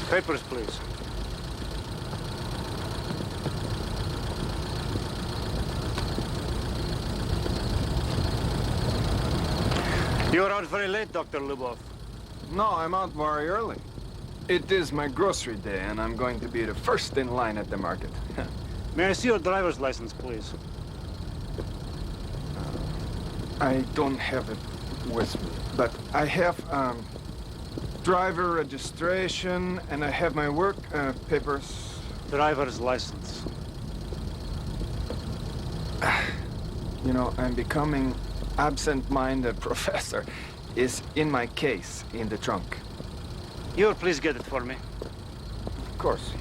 Papers, please. You're out very late, Dr. Lubov. No, I'm out very early. It is my grocery day, and I'm going to be the first in line at the market. May I see your driver's license, please? I don't have it with me, but I have driver registration, and I have my work papers. Driver's license. You know, I'm becoming absent-minded, Professor. Is in my case, in the trunk. You'll please get it for me. Of course.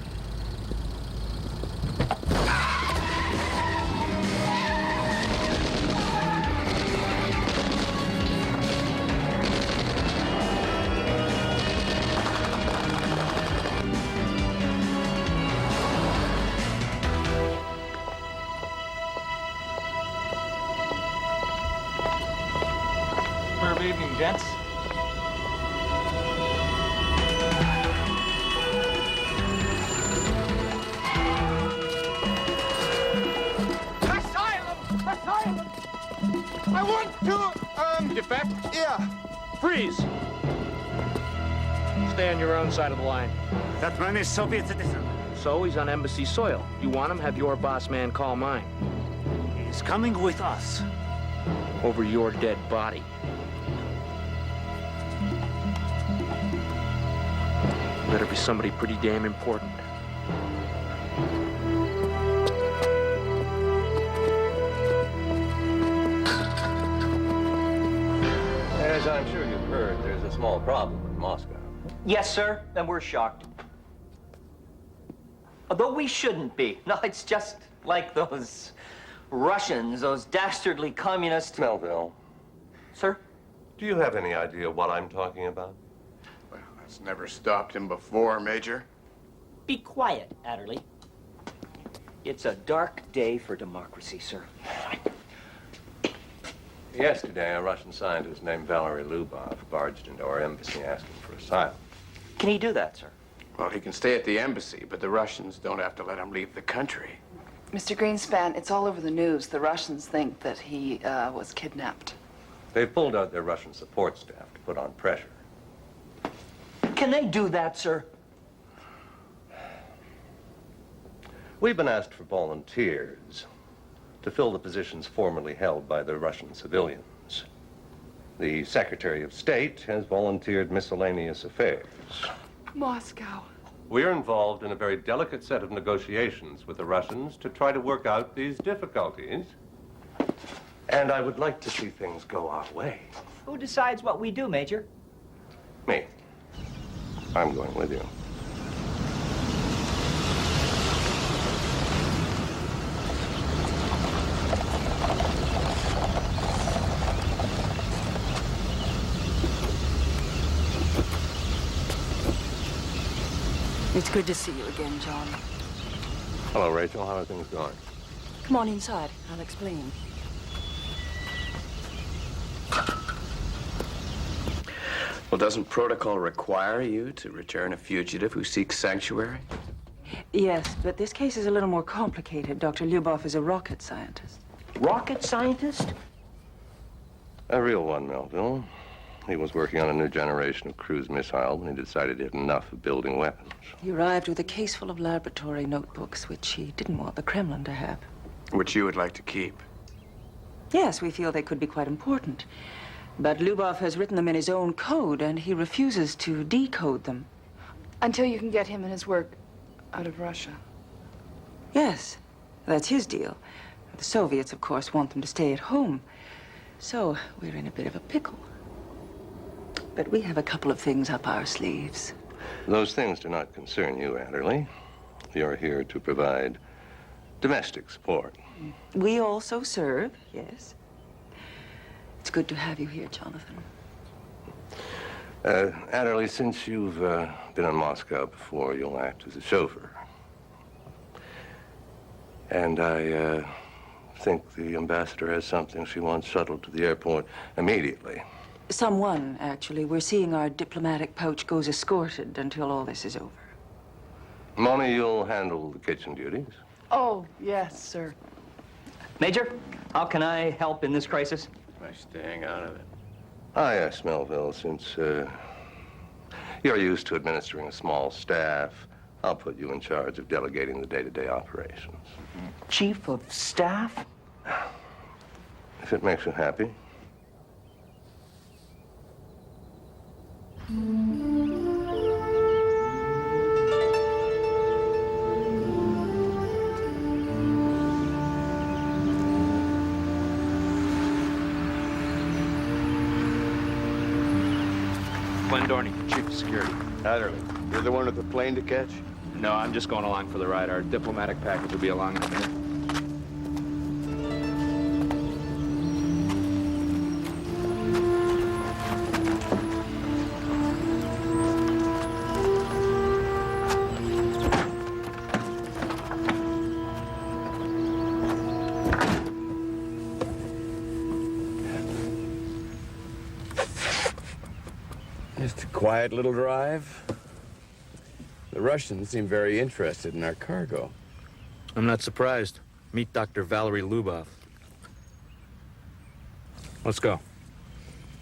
Good evening, gents. Asylum! Asylum! I want to, Defect? Yeah. Freeze! Stay on your own side of the line. That man is Soviet citizen. So he's on embassy soil. You want him, have your boss man call mine. He's coming with us. Over your dead body. Better be somebody pretty damn important. As I'm sure you've heard, there's a small problem with Moscow. Yes, sir, and we're shocked. Although we shouldn't be. No, it's just like those Russians, those dastardly communists. Melville, Sir? do you have any idea what I'm talking about? Well, that's never stopped him before, Major. Be quiet, Adderly. It's a dark day for democracy, sir. Yesterday, a Russian scientist named Valery Lubov barged into our embassy asking for asylum. Can he do that, sir? Well, he can stay at the embassy, but the Russians don't have to let him leave the country. Mr. Greenspan, it's all over the news. The Russians think that he was kidnapped. They've pulled out their Russian support staff to put on pressure. Can they do that, sir? We've been asked for volunteers to fill the positions formerly held by the Russian civilians. The Secretary of State has volunteered miscellaneous affairs. Moscow. We are involved in a very delicate set of negotiations with the Russians to try to work out these difficulties. And I would like to see things go our way. Who decides what we do, Major? Me. I'm going with you. It's good to see you again, John. Hello, Rachel. How are things going? Come on inside. I'll explain. Well, doesn't protocol require you to return a fugitive who seeks sanctuary? Yes, but this case is a little more complicated. Dr. Lyubov is a rocket scientist. Rocket scientist? A real one, Melville. He was working on a new generation of cruise missile when he decided he had enough of building weapons. He arrived with a case full of laboratory notebooks, which he didn't want the Kremlin to have. Which you would like to keep. Yes, we feel they could be quite important. But Lyubov has written them in his own code, and he refuses to decode them. Until you can get him and his work out of Russia. Yes, that's his deal. The Soviets, of course, want them to stay at home. So we're in a bit of a pickle. But we have a couple of things up our sleeves. Those things do not concern you, Adderly. You're here to provide domestic support. We also serve, yes. It's good to have you here, Jonathan. Adderly, since you've been in Moscow before, you'll act as a chauffeur. And I think the ambassador has something she wants shuttled to the airport immediately. Someone, actually. We're seeing our diplomatic pouch goes escorted until all this is over. Mona, you'll handle the kitchen duties. Oh, yes, sir. Major, how can I help in this crisis? By staying out of it. Ah, yes, Melville, since you're used to administering a small staff, I'll put you in charge of delegating the day-to-day operations. Chief of Staff? If it makes you happy. Glenn Dorney, Chief of Security. Adderly, you're the one with the plane to catch? No, I'm just going along for the ride. Our diplomatic package will be along in a minute. Just a quiet little drive. The Russians seem very interested in our cargo. I'm not surprised. Meet Dr. Valery Lyubov. Let's go.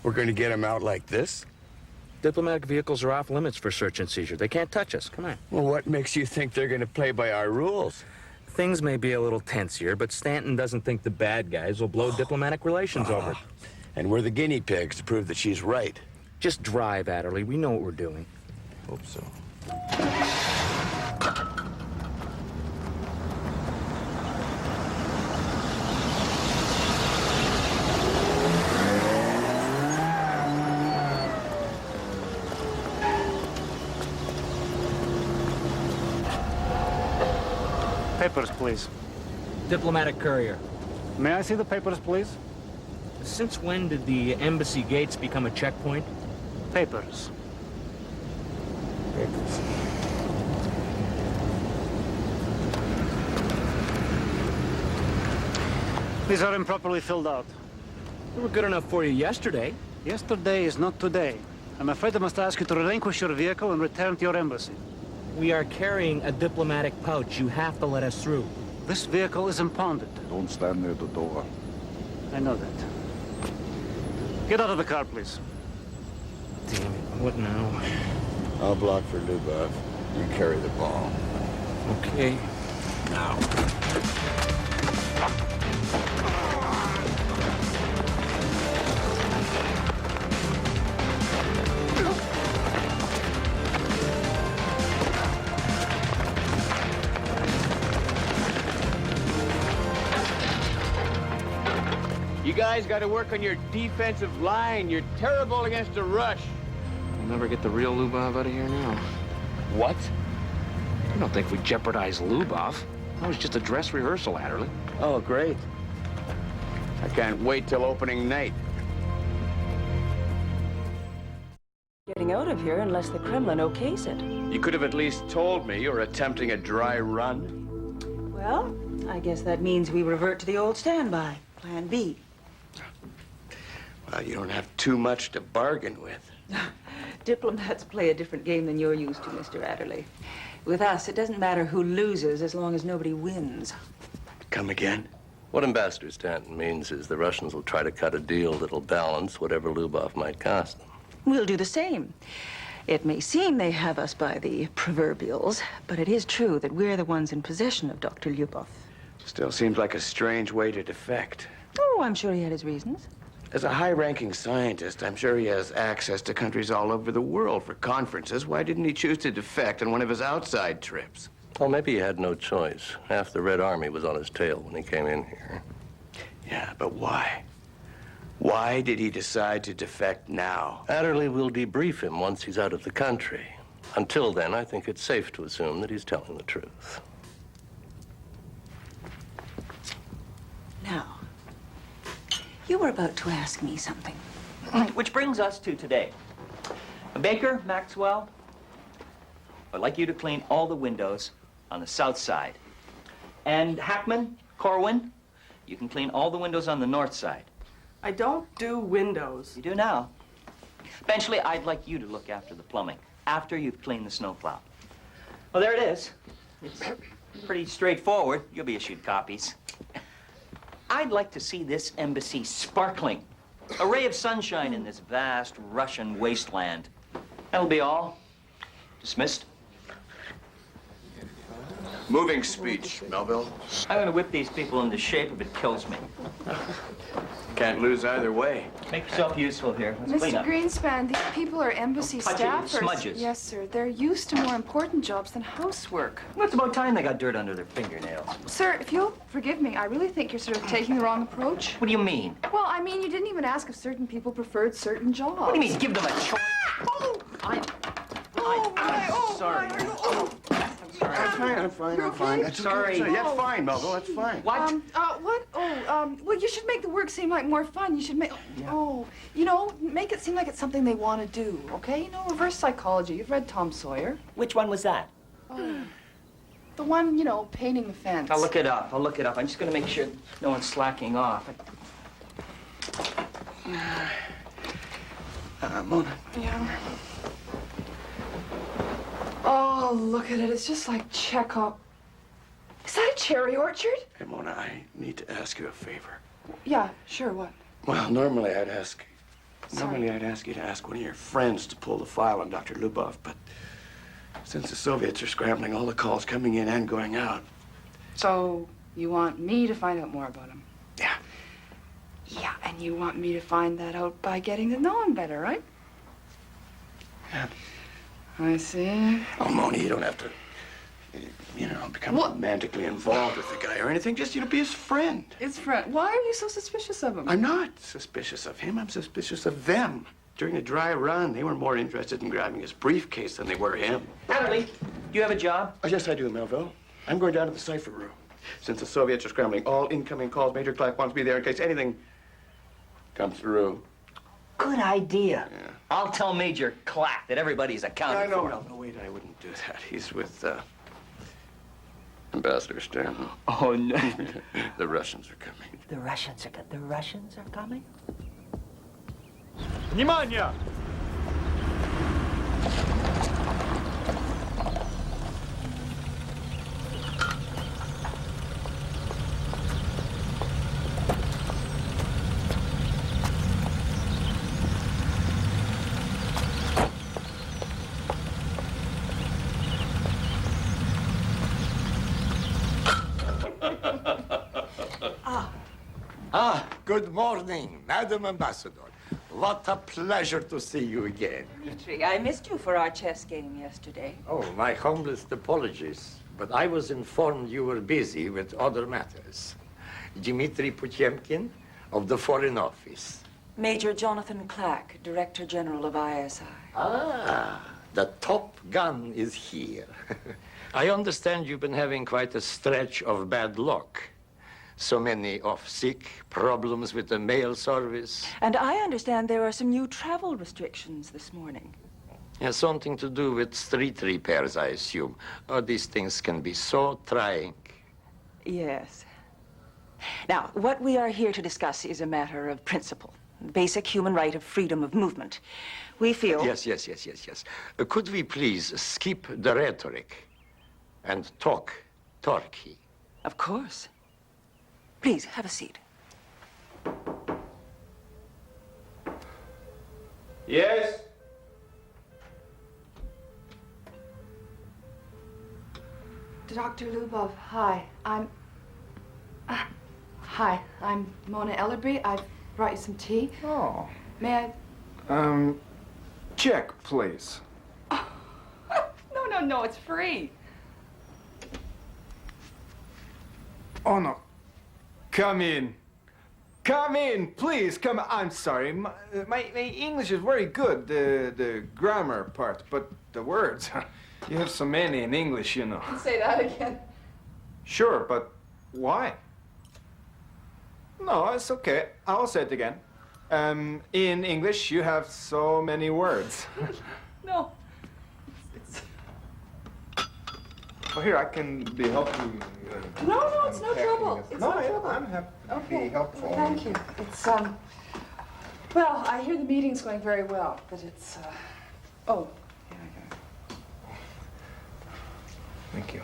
We're going to get them out like this? Diplomatic vehicles are off limits for search and seizure. They can't touch us. Come on. Well, what makes you think they're going to play by our rules? Things may be a little tense here, but Stanton doesn't think the bad guys will blow diplomatic relations over it. And we're the guinea pigs to prove that she's right. Just drive, Adderly. We know what we're doing. Hope so. Papers, please. Diplomatic courier. May I see the papers, please? Since when did the embassy gates become a checkpoint? Papers. These are improperly filled out. They were good enough for you yesterday. Yesterday is not today. I'm afraid I must ask you to relinquish your vehicle and return to your embassy. We are carrying a diplomatic pouch. You have to let us through. This vehicle is impounded. Don't stand near the door. I know that. Get out of the car, please. Damn it. What now? I'll block for Lyubov. You carry the ball. Okay. Now. You guys got to work on your defensive line. You're terrible against a rush. We'll never get the real Lyubov out of here now. What? I don't think we jeopardize Lyubov. That was just a dress rehearsal, Adderly. Oh, great. I can't wait till opening night. Getting getting out of here unless the Kremlin okays it. You could have at least told me you were attempting a dry run. Well, I guess that means we revert to the old standby, Plan B. Well, you don't have too much to bargain with. Diplomats play a different game than you're used to, Mr. Adderly. With us, it doesn't matter who loses as long as nobody wins. Come again? What Ambassador Stanton means is the Russians will try to cut a deal that'll balance whatever Lubov might cost them. We'll do the same. It may seem they have us by the proverbials, but it is true that we're the ones in possession of Dr. Lyubov. Still seems like a strange way to defect. Oh, I'm sure he had his reasons. As a high-ranking scientist, I'm sure he has access to countries all over the world for conferences. Why didn't he choose to defect on one of his outside trips? Well, maybe he had no choice. Half the Red Army was on his tail when he came in here. Yeah, but why? Why did he decide to defect now? Adderly will debrief him once he's out of the country. Until then, I think it's safe to assume that he's telling the truth. Now, you were about to ask me something. Which brings us to today. Baker, Maxwell, I'd like you to clean all the windows on the south side. And Hackman, Corwin, you can clean all the windows on the north side. I don't do windows. You do now. Eventually, I'd like you to look after the plumbing after you've cleaned the snowplow. Well, there it is. It's pretty straightforward. You'll be issued copies. I'd like to see this embassy sparkling. A ray of sunshine in this vast Russian wasteland. That'll be all. Dismissed. Moving speech, Melville. I'm gonna whip these people into shape if it kills me. Can't lose either way. Make yourself useful here. Let's clean Mr. up. Greenspan, these people are embassy Don't touch it, staffers. smudges. Yes, sir. They're used to more important jobs than housework. Well, it's about time they got dirt under their fingernails. Sir, if you'll forgive me, I really think you're sort of taking the wrong approach. What do you mean? Well, I mean, you didn't even ask if certain people preferred certain jobs. What do you mean, give them a choice? I'm sorry. I'm fine. That's Sorry. Okay. That's fine, Melville. That's fine. What? What? Well, you should make the work seem like more fun. You should make, you know, make it seem like it's something they want to do, okay? You know, reverse psychology. You've read Tom Sawyer. Which one was that? The one, you know, painting the fence. I'll look it up. I'm just gonna make sure no one's slacking off. Mona. Yeah. Oh, look at it. It's just like Chekhov. Is that a cherry orchard? Hey, Mona, I need to ask you a favor. Yeah, sure. What? Well, normally I'd ask you to ask one of your friends to pull the file on Dr. Lubov, but since the Soviets are scrambling all the calls coming in and going out. So you want me to find out more about him? Yeah. Yeah, and you want me to find that out by getting to know him better, right? Yeah. I see. Oh, Mona, you don't have to, you know, become romantically involved with the guy or anything. Just, you know, be his friend. His friend. Why are you so suspicious of him? I'm not suspicious of him. I'm suspicious of them. During the dry run, they were more interested in grabbing his briefcase than they were him. Adderly, do you have a job? Oh, yes, I do, Melville. I'm going down to the cipher room. Since the Soviets are scrambling all incoming calls, Major Clark wants me there in case anything comes through. Good idea. Yeah. I'll tell Major Clack that everybody's accounted I know. for. No, wait, I wouldn't do that. He's with, Ambassador Stanton. Oh, no. The Russians are coming. The Russians are coming? Внимание! Good morning, Madam Ambassador. What a pleasure to see you again. Dmitri, I missed you for our chess game yesterday. Oh, my humblest apologies, but I was informed you were busy with other matters. Dmitri Putyemkin of the Foreign Office. Major Jonathan Clack, Director General of ISI. Ah, the Top Gun is here. I understand you've been having quite a stretch of bad luck. So many off sick, problems with the mail service. And I understand there are some new travel restrictions this morning. Has something to do with street repairs, I assume. Oh, these things can be so trying. Yes. Now, what we are here to discuss is a matter of principle. Basic human right of freedom of movement. We feel... Yes. Could we please skip the rhetoric and talk Turkey? Of course. Please, have a seat. Yes? Dr. Lubov, hi. Hi, I'm Mona Ellerby. I've brought you some tea. Oh. May I? Check, please. No, it's free. Oh, no. Come in. Come in, please. Come. I'm sorry. My English is very good, the grammar part, but the words, you have so many in English, you know. Say that again. Sure, but why? No, it's okay. I'll say it again. In English, you have so many words. No. Well, here, I can be helpful. No, it's no trouble. It's no No, trouble. I'm happy to be helpful. Well, thank you. It's, well, I hear the meeting's going very well, but it's, oh. Yeah, I got it. Thank you.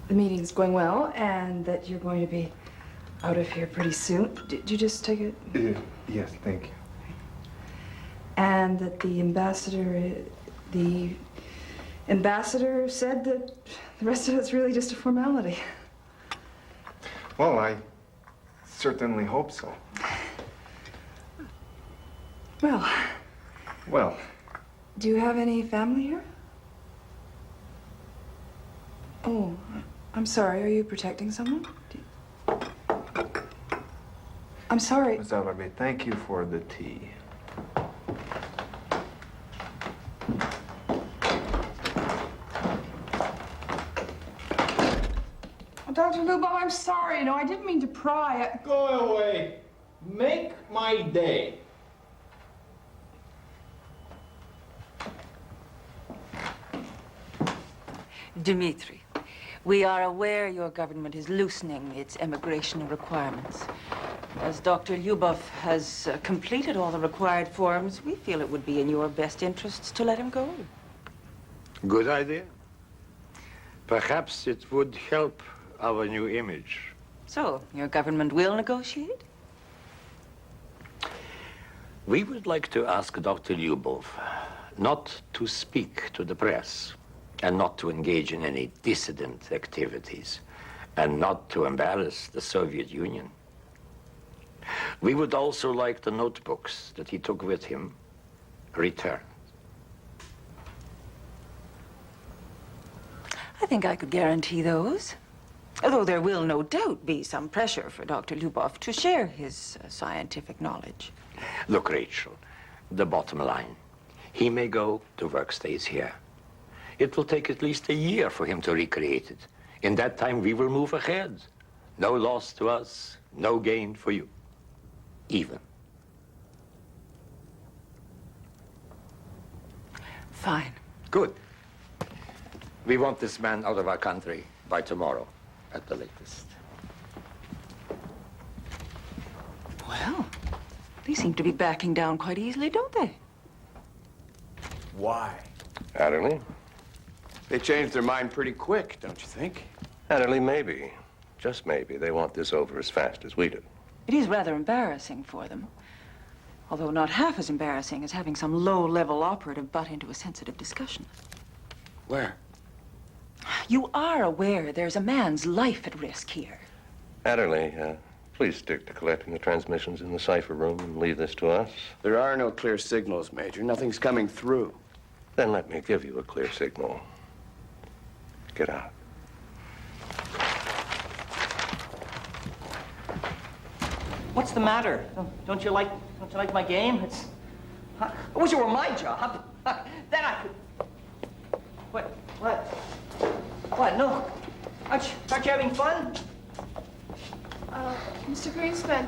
The meeting's going well, and that you're going to be out of here pretty soon. Did you just take it? Yes, thank you. And that the ambassador said that the rest of it's really just a formality. Well, I certainly hope so. Well, do you have any family here? Oh, I'm sorry. Are you protecting someone? I'm sorry. Miss Ellerby, thank you for the tea. Dr. Lubov, I'm sorry. You know, I didn't mean to pry. Go away. Make my day. Dmitri, we are aware your government is loosening its immigration requirements. As Dr. Lyubov has completed all the required forms, we feel it would be in your best interests to let him go. Good idea. Perhaps it would help our new image. So, your government will negotiate? We would like to ask Dr. Lyubov not to speak to the press and not to engage in any dissident activities and not to embarrass the Soviet Union. We would also like the notebooks that he took with him returned. I think I could guarantee those. Although there will no doubt be some pressure for Dr. Lyubov to share his scientific knowledge. Look, Rachel, the bottom line. He may go, the work stays here. It will take at least a year for him to recreate it. In that time, we will move ahead. No loss to us, no gain for you. Even. Fine. Good. We want this man out of our country by tomorrow, at the latest. Well, they seem to be backing down quite easily, don't they? Why? Adderly? They changed their mind pretty quick, don't you think? Adderly, maybe. Just maybe. They want this over as fast as we do. It is rather embarrassing for them. Although not half as embarrassing as having some low-level operative butt into a sensitive discussion. Where? You are aware there's a man's life at risk here. Adderly, please stick to collecting the transmissions in the cipher room and leave this to us. There are no clear signals, Major. Nothing's coming through. Then let me give you a clear signal. Get out. What's the matter? Don't you like my game? It's. I wish it were my job. Then I could. What? No. Aren't you having fun? Mr. Greenspan,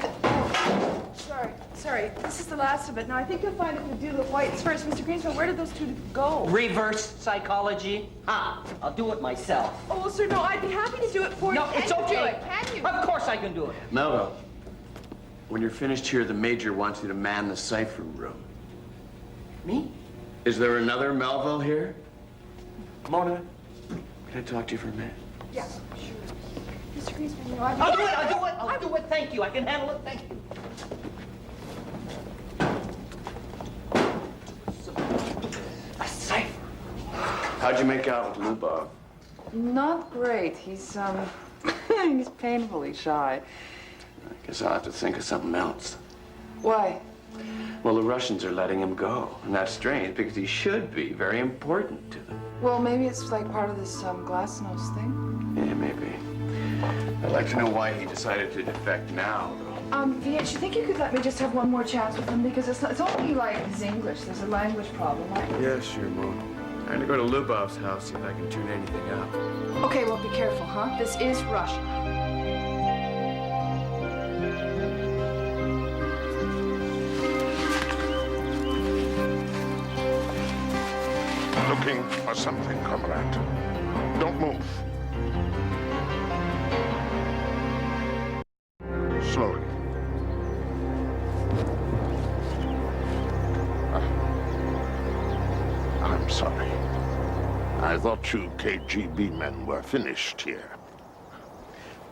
Sorry. This is the last of it. Now, I think you'll find it to do the whites first. Mr. Greenspan, where did those two go? Reverse psychology? Ha! I'll do it myself. Oh, well, sir, no, I'd be happy to do it for you. No, it's Can you do okay. it? Can you? Of course I can do it. Melville, when you're finished here, the major wants you to man the cipher room. Me? Is there another Melville here? Mona, can I talk to you for a minute? Yeah, sure. Mr. Greenspan, you know, I'll do it. Thank you. I can handle it. Thank you. A cipher. How'd you make out with Lubov? Not great. He's, he's painfully shy. I guess I'll have to think of something else. Why? Well, the Russians are letting him go, and that's strange because he should be very important to them. Well, maybe it's like part of this, glasnost thing. Yeah, maybe. I'd like to know why he decided to defect now, though. Viet, you think you could let me just have one more chance with him? Because it's only like his English. There's a language problem. Yeah, sure, Mona. I'm going to go to Lubov's house, see if I can turn anything up. Okay, well, be careful, huh? This is Russia. Looking for something, comrade. Don't move. Slowly. I'm sorry. I thought you KGB men were finished here.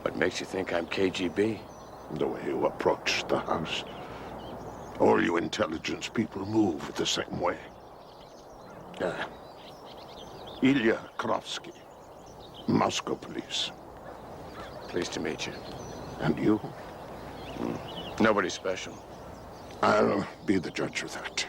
What makes you think I'm KGB? The way you approach the house. All you intelligence people move the same way. Ilya Krovsky, Moscow police. Pleased to meet you. And you? Nobody special. I'll be the judge of that.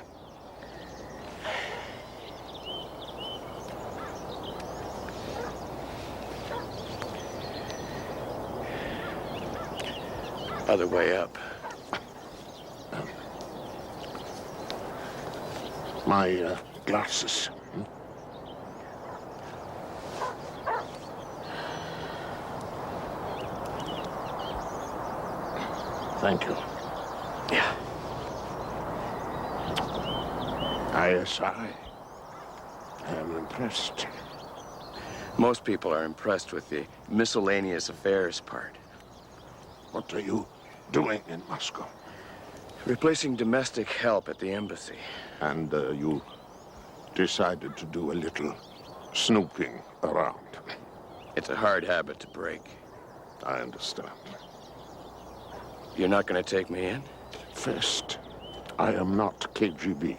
Other way up. My glasses. Thank you. Yeah. ISI. I am impressed. Most people are impressed with the miscellaneous affairs part. What are you doing in Moscow? Replacing domestic help at the embassy. And you decided to do a little snooping around. It's a hard habit to break. I understand. You're not going to take me in? First, I am not KGB.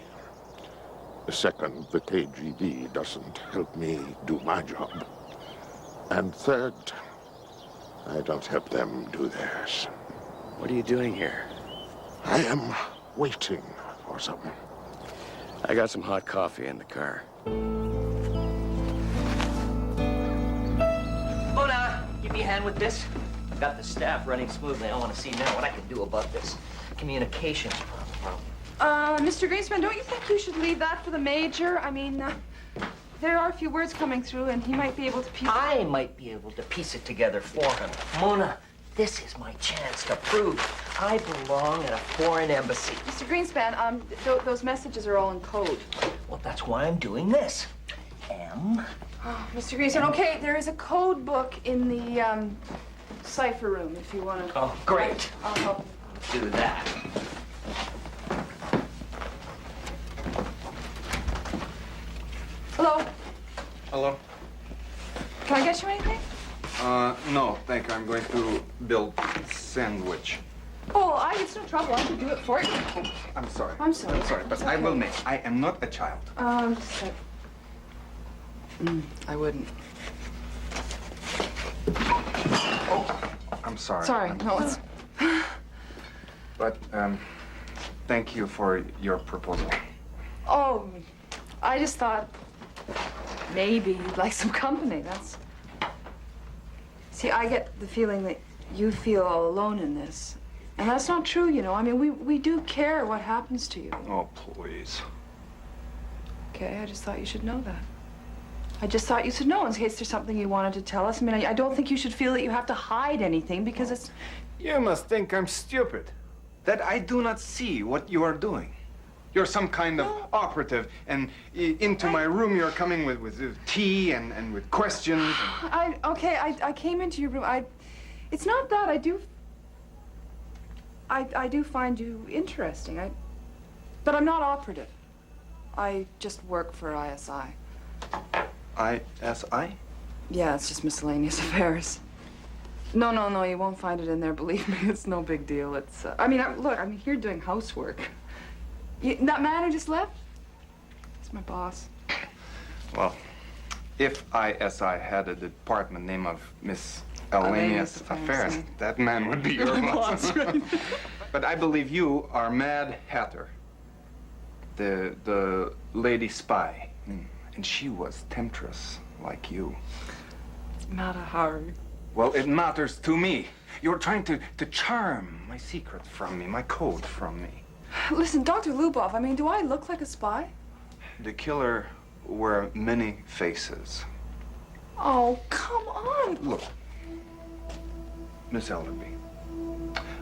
Second, the KGB doesn't help me do my job. And third, I don't help them do theirs. What are you doing here? I am waiting for someone. I got some hot coffee in the car. Mona, give me a hand with this. I've got the staff running smoothly. I want to see now what I can do about this communications problem. Mr. Greenspan, don't you think you should leave that for the major? I mean, there are a few words coming through, and he might be able to piece... I might be able to piece it together for him. Mona, this is my chance to prove I belong at a foreign embassy. Mr. Greenspan, those messages are all in code. Well, that's why I'm doing this. M. Oh, Mr. Greenspan, okay, there is a code book in the, cipher room, if you want to... Oh, great. I'll help you. Do that. Hello? Hello? Can I get you anything? No, thank you. I'm going to build sandwich. Oh, it's no trouble. I can do it for you. Oh, I'm sorry. I'm sorry. I'm sorry, but It's I will okay. make. I am not a child. Just a sec. I wouldn't. Oh, I'm sorry. Sorry, no, it's... But, thank you for your proposal. Oh, I just thought maybe you'd like some company, that's... See, I get the feeling that you feel all alone in this. And that's not true, you know. I mean, we do care what happens to you. Oh, please. Okay, I just thought you should know that. I just thought you should know in case there's something you wanted to tell us. I mean, I don't think you should feel that you have to hide anything because it's... You must think I'm stupid. that I do not see what you are doing. You're some kind of operative, and into my room you're coming with tea and with questions. I came into your room. It's not that. I do find you interesting. But I'm not operative. I just work for ISI. ISI? Yeah, it's just miscellaneous affairs. No, you won't find it in there, believe me. It's no big deal. It's, look, I'm here doing housework. That man who just left? He's my boss. Well, if ISI had a department name of Miss Elenius Affairs, that man would be your boss. Right? But I believe you are Mad Hatter, the lady spy. And she was temptress, like you. Not a hurry. Well, it matters to me. You're trying to charm my secret from me, my code from me. Listen, Dr. Lubov, do I look like a spy? The killer wore many faces. Oh, come on. Look, Miss Adderly,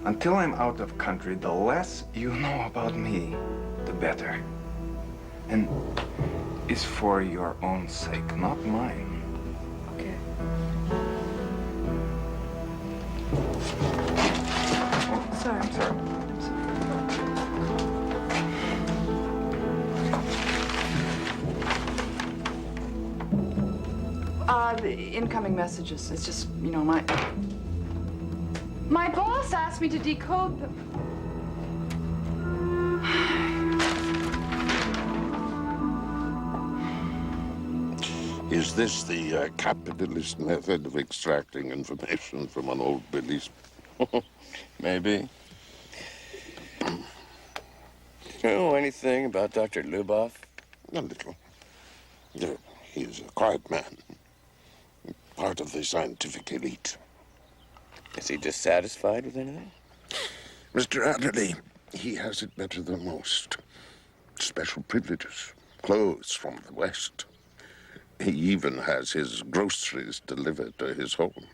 until I'm out of country, the less you know about me, the better. And it's for your own sake, not mine. Okay. Oh, sorry. I'm sorry. The incoming messages. It's just, my boss asked me to decode them. Is this the capitalist method of extracting information from an old police? Maybe. You know anything about Dr. Lubov? A little. He's a quiet man. Part of the scientific elite. Is he dissatisfied with anything? Mr. Adderly, he has it better than most. Special privileges, clothes from the West. He even has his groceries delivered to his home.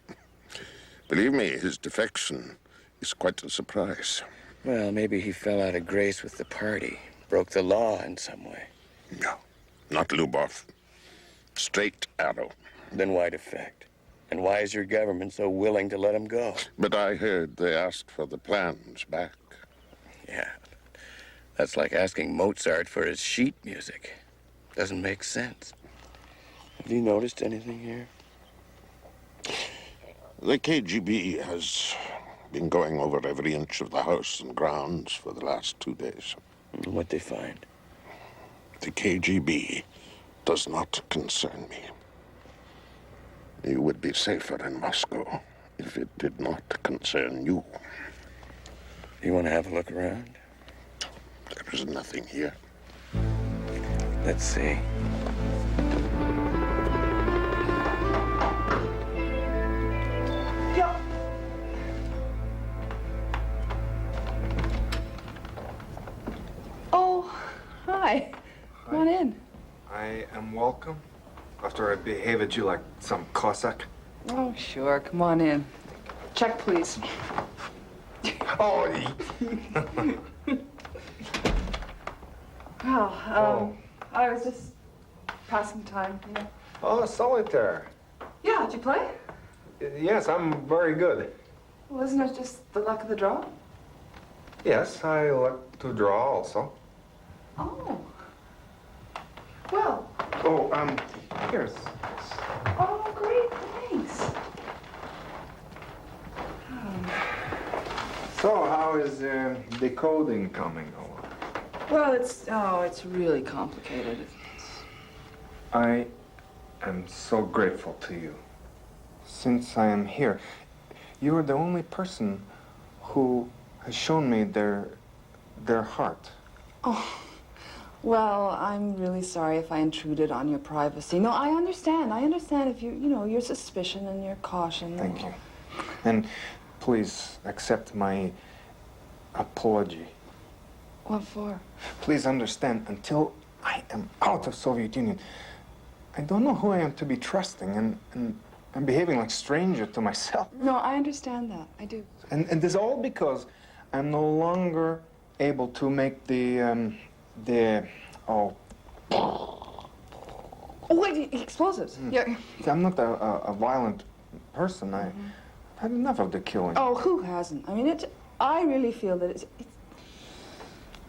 Believe me, his defection is quite a surprise. Well, maybe he fell out of grace with the party, broke the law in some way. No, not Lubov. Straight arrow. Then why defect? And why is your government so willing to let him go? But I heard they asked for the plans back. Yeah, that's like asking Mozart for his sheet music. Doesn't make sense. Have you noticed anything here? The KGB has been going over every inch of the house and grounds for the last 2 days. What'd they find? The KGB does not concern me. You would be safer in Moscow if it did not concern you. You want to have a look around? There is nothing here. Let's see. Oh, hi. Come on in. I am welcome after I behaved you like some Cossack. Oh, sure. Come on in. Check, please. Oh, Well, I was just passing time. Oh, solitaire. Yeah, did you play? Yes, I'm very good. Well, isn't it just the luck of the draw? Yes, I like to draw also. Oh. Well. Oh, here's. Oh, great. Thanks. So, how is decoding coming along? Well, it's really complicated. I am so grateful to you. Since I am here, you are the only person who has shown me their heart. Oh, well, I'm really sorry if I intruded on your privacy. No, I understand. I understand if your suspicion and your caution. Thank you. And please accept my apology. What for? Please understand, until I am out of Soviet Union, I don't know who I am to be trusting, and I'm behaving like a stranger to myself. No, I understand that. I do. And this all because I'm no longer able to make oh. Oh, wait, explosives. Yeah. I'm not a violent person. I've had enough of the killing. Oh, who hasn't? I mean, I really feel that it's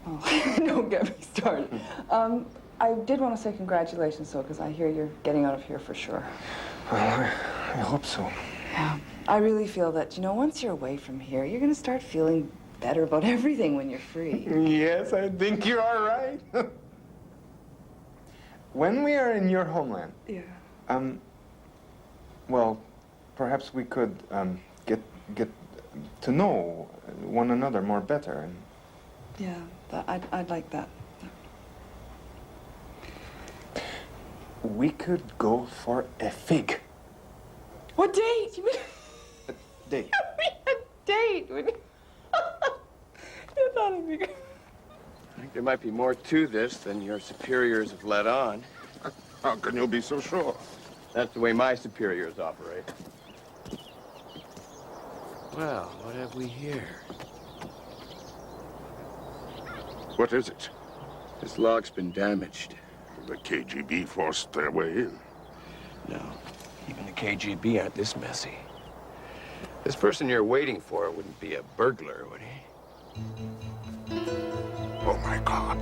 oh, don't get me started. I did want to say congratulations, though, because I hear you're getting out of here for sure. Well, I hope so. Yeah. I really feel that, you know, once you're away from here, you're going to start feeling better about everything when you're free. Yes, I think you are right. When we are in your homeland, well, perhaps we could get to know one another more better. And Yeah, I'd like that. we could go for a fig. What date? You mean A date. a date? You thought it'd be good. I think there might be more to this than your superiors have let on. How can you be so sure? That's the way my superiors operate. Well, what have we here? What is it? This log's been damaged. The KGB forced their way in. No, even the KGB aren't this messy. This person you're waiting for wouldn't be a burglar, would he? Oh, my God.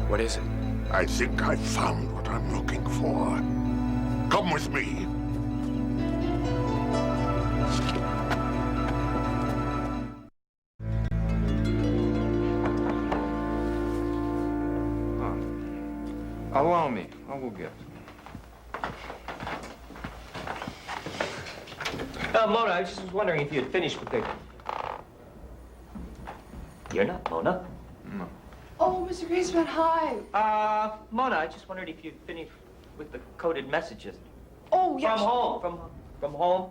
What is it? I think I found what I'm looking for. Come with me. Allow me. I will get. Mona, I just was wondering if you had finished with the... You're not Mona. No. Oh, Mr. Greenspan, hi. Mona, I just wondered if you'd finished with the coded messages. Oh, yeah. From home. From home.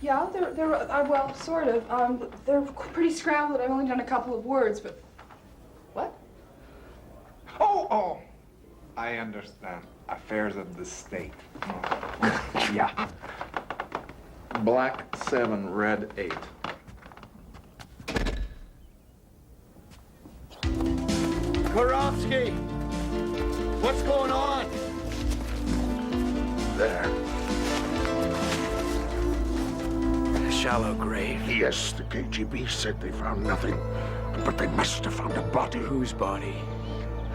Yeah, they're well, sort of. They're pretty scrambled. I've only done a couple of words, but... What? Oh! I understand. Affairs of the state. Yeah. Black 7, red 8. Korovsky! What's going on? There. A shallow grave. Yes, the KGB said they found nothing, but they must have found a body. Whose body?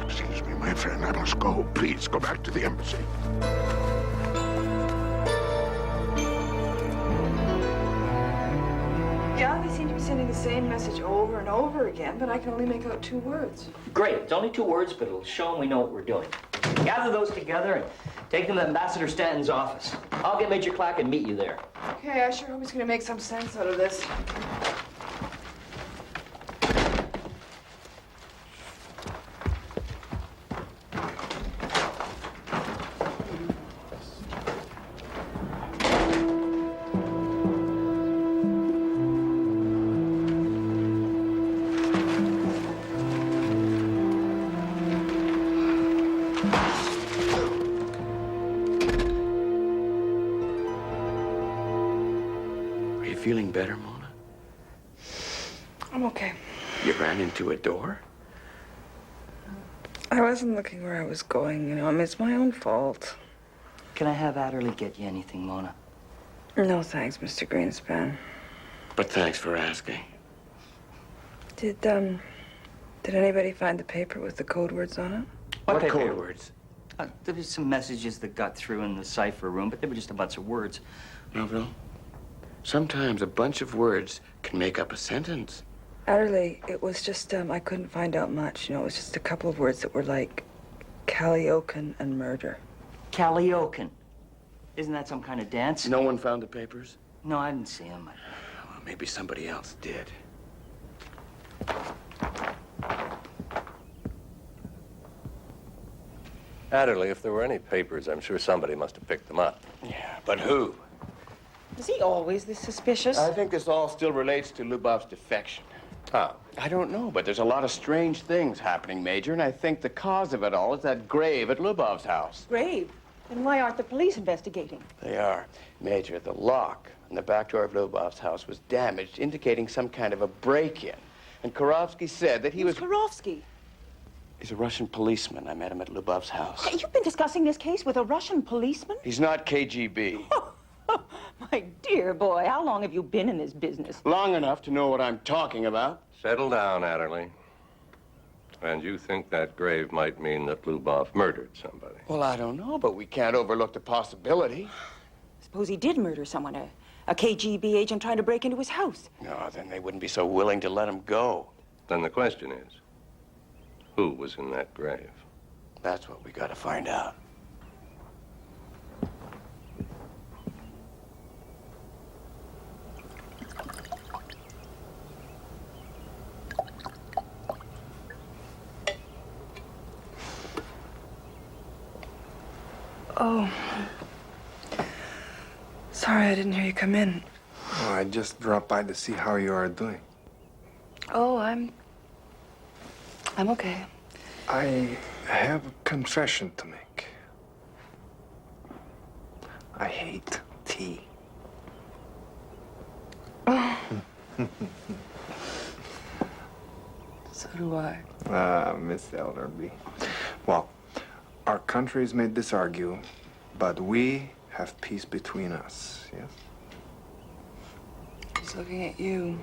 Excuse me, my friend, I must go. Please go back to the embassy. Yeah, they seem to be sending the same message over and over again, but I can only make out 2 words. Great. It's only 2 words, but it'll show them we know what we're doing. Gather those together and take them to Ambassador Stanton's office. I'll get Major Clack and meet you there. Okay, I sure hope he's going to make some sense out of this. Feeling better, Mona? I'm okay. You ran into a door? I wasn't looking where I was going, you know. I mean, it's my own fault. Can I have Adderly get you anything, Mona? No, thanks, Mr. Greenspan. But thanks for asking. Did anybody find the paper with the code words on it? What code words? There was some messages that got through in the cipher room, but they were just a bunch of words. Melville, sometimes a bunch of words can make up a sentence. Adderly, it was just, I couldn't find out much. You know, it was just a couple of words that were like Kallioken and murder. Kallioken. Isn't that some kind of dance? No one found the papers? No, I didn't see them. Well, maybe somebody else did. Adderly, if there were any papers, I'm sure somebody must have picked them up. Yeah, but who? Is he always this suspicious? I think this all still relates to Lubov's defection. How? I don't know, but there's a lot of strange things happening, Major, and I think the cause of it all is that grave at Lubov's house. Grave? Then why aren't the police investigating? They are. Major, the lock in the back door of Lubov's house was damaged, indicating some kind of a break-in. And Korovsky said that he was... Korovsky? He's a Russian policeman. I met him at Lubov's house. You've been discussing this case with a Russian policeman? He's not KGB. My dear boy, how long have you been in this business? Long enough to know what I'm talking about. Settle down, Adderly. And you think that grave might mean that Lubov murdered somebody? Well, I don't know, but we can't overlook the possibility. Suppose he did murder someone, a KGB agent trying to break into his house. No, then they wouldn't be so willing to let him go. Then the question is, who was in that grave? That's what we gotta find out. Oh. Sorry, I didn't hear you come in. Oh, I just dropped by to see how you are doing. Oh, I'm okay. I have a confession to make. I hate tea. Oh. So do I. Miss Elderby. Well, our countries may disargue, but we have peace between us, yes? He's looking at you.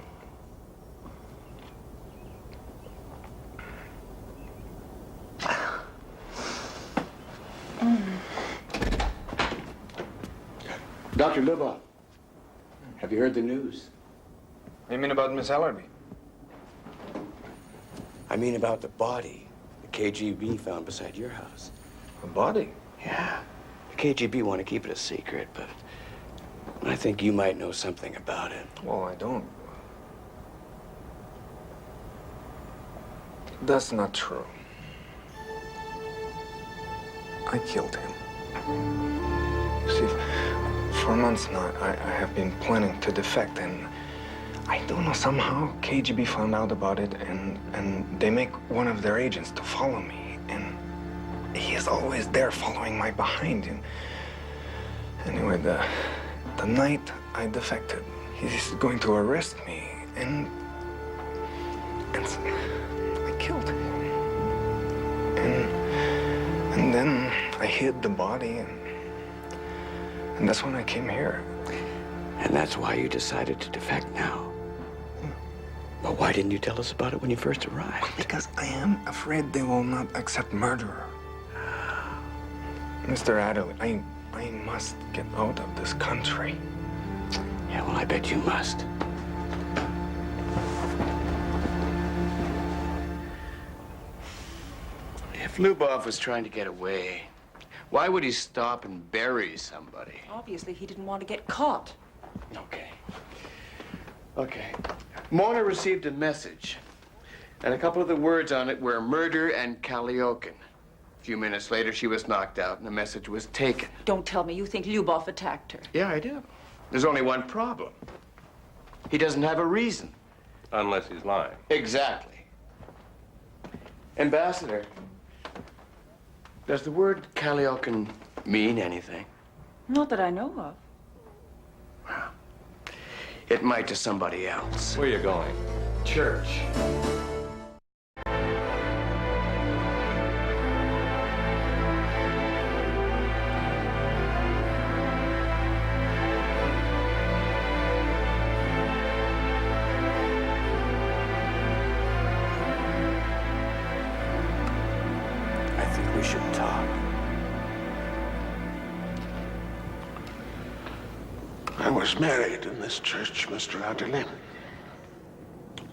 Dr. Lubov, have you heard the news? You mean about Miss Ellerby? I mean about the body the KGB found beside your house. A body? Yeah. The KGB want to keep it a secret, but I think you might know something about it. Well, I don't. That's not true. I killed him. See, for months now, I have been planning to defect, and I don't know, somehow KGB found out about it, and they make one of their agents to follow me, and he is always there following my behind. And anyway, the night I defected, he's going to arrest me, and so I killed him. And then I hid the body, and that's when I came here. And that's why you decided to defect now? Well, why didn't you tell us about it when you first arrived? Because I am afraid they will not accept murderer. Mr. Adderly, I must get out of this country. Yeah, well, I bet you must. If Lubov was trying to get away, why would he stop and bury somebody? Obviously, he didn't want to get caught. Okay. Mona received a message, and a couple of the words on it were murder and Kaliokin. A few minutes later, she was knocked out, and the message was taken. Don't tell me you think Lyubov attacked her. Yeah, I do. There's only one problem. He doesn't have a reason. Unless he's lying. Exactly. Ambassador, does the word Kaliokin mean anything? Not that I know of. It might to somebody else. Where are you going? Church. I think we should talk. I was married in this church, Mr. Adderly.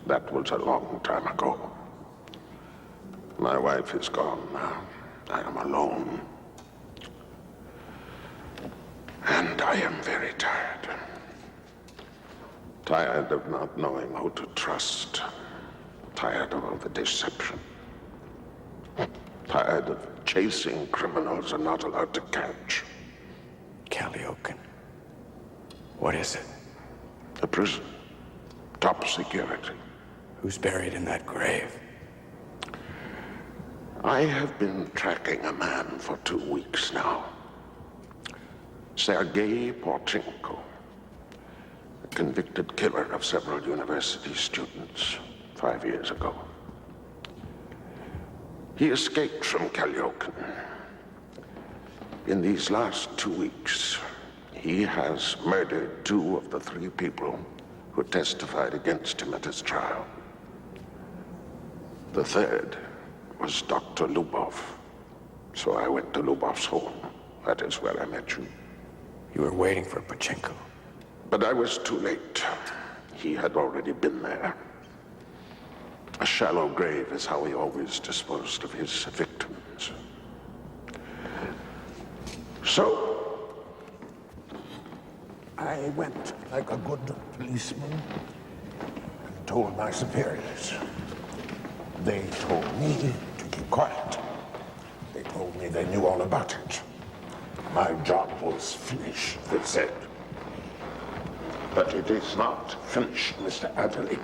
That was a long time ago. My wife is gone now. I am alone. And I am very tired. Tired of not knowing who to trust. Tired of all the deception. Tired of chasing criminals and not allowed to catch. Kaliokin. What is it? The prison. Top security. Who's buried in that grave? I have been tracking a man for 2 weeks now. Sergei Porchenko. the convicted killer of several university students 5 years ago. He escaped from Kalyokan. In these last 2 weeks, he has murdered 2 of the 3 people who testified against him at his trial. The third was Dr. Lubov. So I went to Lubov's home. That is where I met you. You were waiting for Pachenko. But I was too late. He had already been there. A shallow grave is how he always disposed of his victims. So, I went like a good policeman and told my superiors. They told me to keep quiet. They told me they knew all about it. My job was finished, they said. But it is not finished, Mr. Adderly.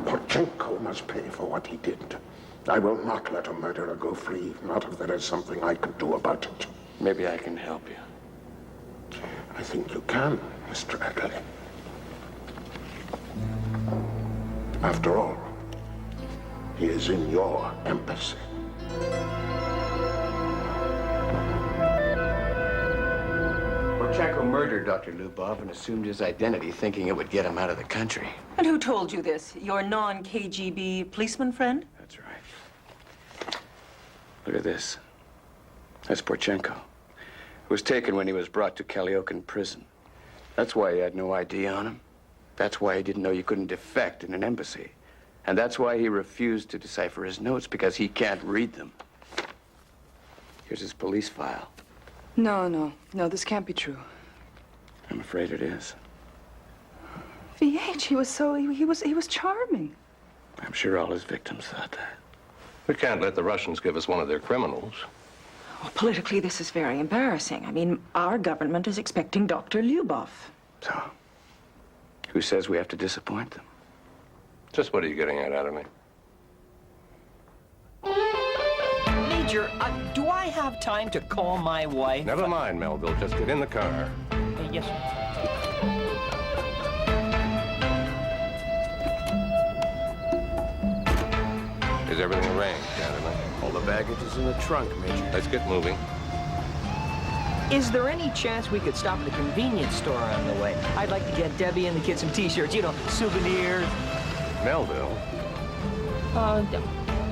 Pachenko must pay for what he did. I will not let a murderer go free, not if there is something I can do about it. Maybe I can help you. I think you can, Mr. Adderly. After all, he is in your embassy. Pachenko murdered Dr. Lubov and assumed his identity, thinking it would get him out of the country. And who told you this? Your non-KGB policeman friend? That's right. Look at this. That's Porchenko. It was taken when he was brought to Kalyokan prison. That's why he had no ID on him. That's why he didn't know you couldn't defect in an embassy. And that's why he refused to decipher his notes, because he can't read them. Here's his police file. No, this can't be true. I'm afraid it is. VH, he was charming. I'm sure all his victims thought that. We can't let the Russians give us one of their criminals. Well, politically, this is very embarrassing. I mean, our government is expecting Dr. Lyubov. So, who says we have to disappoint them? Just what are you getting at, Adderly? Major, do I have time to call my wife? Never mind, Melville. Just get in the car. Yes, sir. Is everything arranged, Adderly? All the baggage is in the trunk, Major. Let's get moving. Is there any chance we could stop at a convenience store on the way? I'd like to get Debbie and the kids some T-shirts, you know, souvenirs. Melville?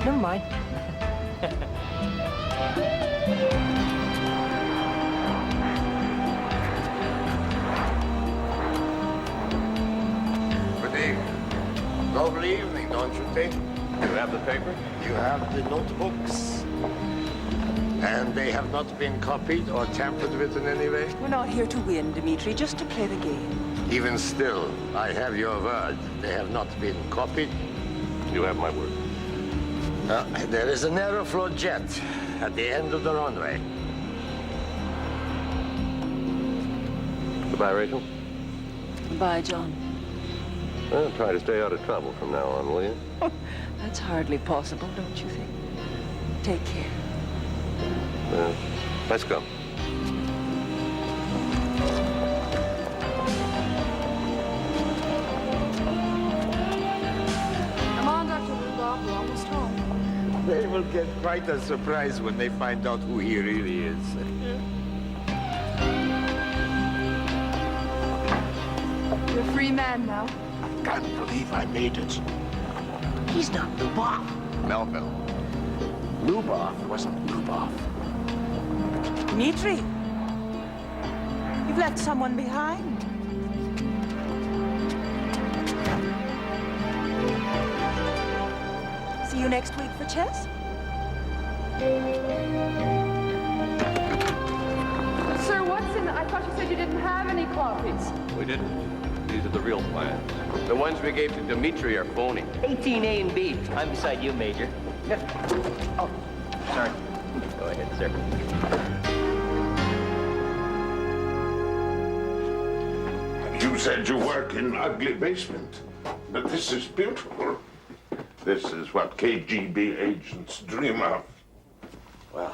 Never mind. Good evening. Lovely evening, don't you think? You have the paper? You have the notebooks. And they have not been copied or tampered with in any way? We're not here to win, Dmitri, just to play the game. Even still, I have your word. They have not been copied. You have my word. There is an Aeroflot jet at the end of the runway. Goodbye, Rachel. Bye, John. Well, try to stay out of trouble from now on, will you? That's hardly possible, don't you think? Take care. Well, let's go. Come on, Dr. Rudolph, we're almost home. They will get quite a surprise when they find out who he really is. You're a free man now. I can't believe I made it. He's not Lubov. Melville. Lubov wasn't Lubov. Dmitri, you've left someone behind. See you next week for chess? Sir, what's in I thought you said you didn't have any copies. We didn't. These are the real plans. The ones we gave to Dmitri are phony. 18A and B. I'm beside you, Major. Oh, sorry. Go ahead, sir. You said you work in an ugly basement, but this is beautiful. This is what KGB agents dream of. Well,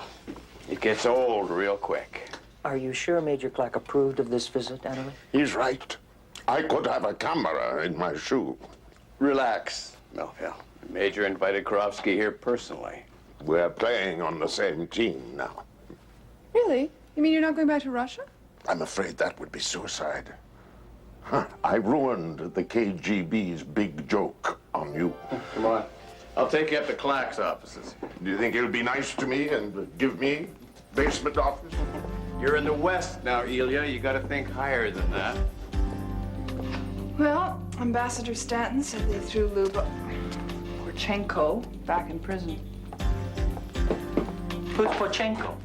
it gets old real quick. Are you sure Major Clark approved of this visit, Adderly? He's right. I could have a camera in my shoe. Relax, Melville. The Major invited Karofsky here personally. We're playing on the same team now. Really? You mean you're not going back to Russia? I'm afraid that would be suicide. Huh. I ruined the KGB's big joke on you. Come on. I'll take you up to Clark's offices. Do you think he'll be nice to me and give me basement office? You're in the West now, Ilya. You gotta think higher than that. Well, Ambassador Stanton said they threw Porchenko back in prison. Who's Porchenko?